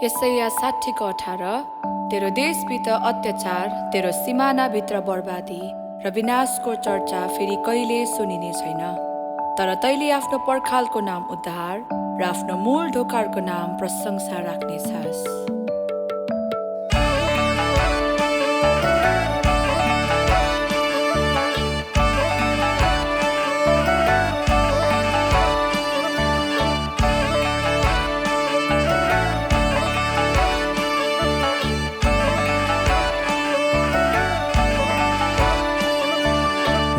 यसैया 60:18 तेरो देशभित्र अत्याचार, तेरो सिमानाभित्र बर्बादी र विनाशको चर्चा फेरि कहिले सुनिने छैन। तर तैले आफ्नो पर्खालको नाम उद्धार र आफ्नो मूल ढोकाको नाम प्रशंसा राख्नेछस्।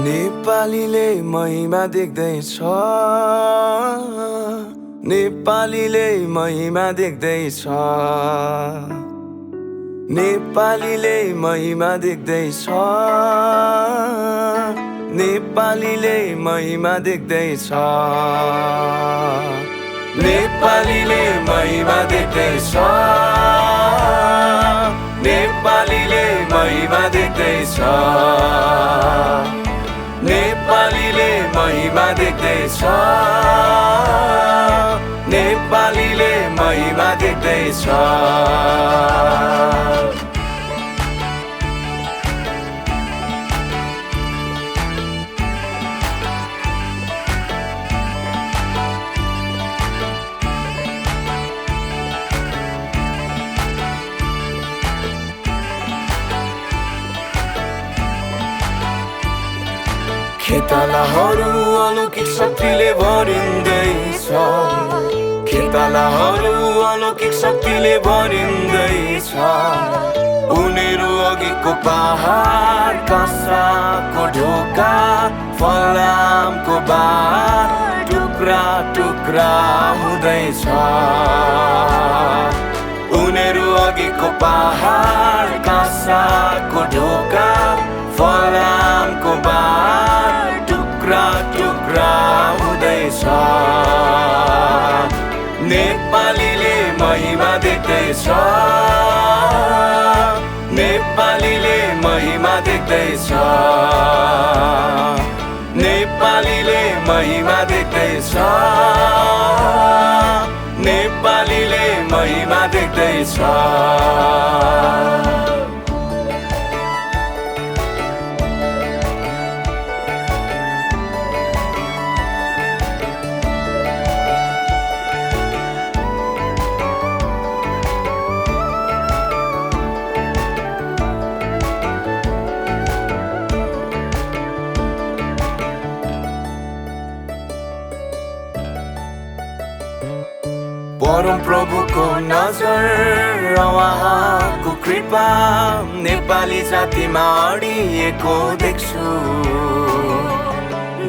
नेपालीले महिमा देख्दैछ, नेपालीले महिमा देख्दैछ, नेपालीले महिमा देख्दैछ, नेपालीले महिमा देख्दैछ, नेपालीले महिमा देख्दैछ, नेपालीले महिमा देख्दैछ, नेपालीले महिमा देख्दैछ, नेपालीले महिमा देख्दैछ। खेतालाहरू अलौकिक शक्तिले भरिँदैछ, खेतालाहरू अलौकिक शक्तिले भरिँदैछ। उनीहरू अघिको पहाड, काँसाको ढोका, फलामको बार टुक्रा टुक्रा हुँदैछ। उनीहरू अघिको पहाड, काँसाको ढोका, फलामको बार टुक्रा टुक्रा हुँदैछ। नेपालीले महिमा देख्दैछ, नेपालीले महिमा देख्दैछ, नेपालीले महिमा देख्दैछ, नेपालीले महिमा देख्दैछ। परम प्रभुको नजर, उहाँको कृपा नेपाली जातिमा अडिएको देख्छु।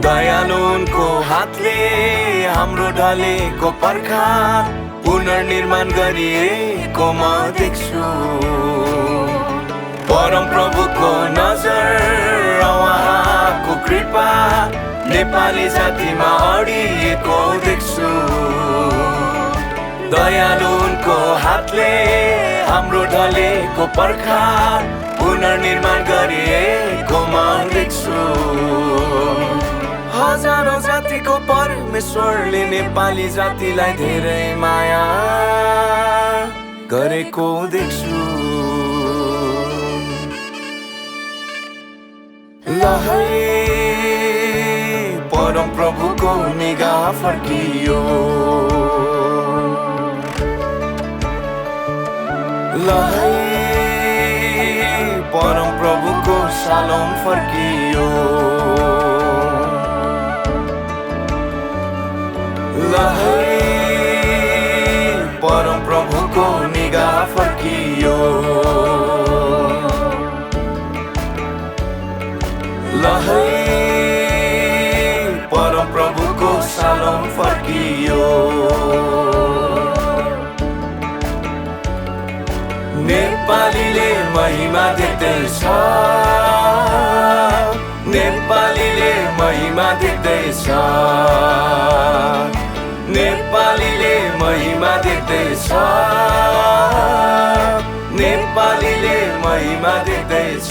दयालु उनको हातले हाम्रो ढलेको पर्खाल पुनर्निर्माण गरिएको म देख्छु। परम प्रभुको नजर, उहाँको कृपा नेपाली जातिमा अडिएको देख्छु। दयालु उनको हातले हाम्रो ढलेको पर्खाल पुनर्निर्माण गरिएको म देख्छु। हजारौं जातिको परमेश्वरले नेपाली जातिलाई धेरै माया गरेको देख्छु। लहै परम प्रभुको निगाह फर्कियो, लहै परम प्रभुको शालोम फर्कियो, लहै परम प्रभुको निगाह फर्कियो, लहै परम प्रभुको शालोम फर्कियो। नेपालीले महिमा देख्दैछ, नेपालीले महिमा देख्दैछ, नेपालीले महिमा देख्दैछ, नेपालीले महिमा देख्दैछ।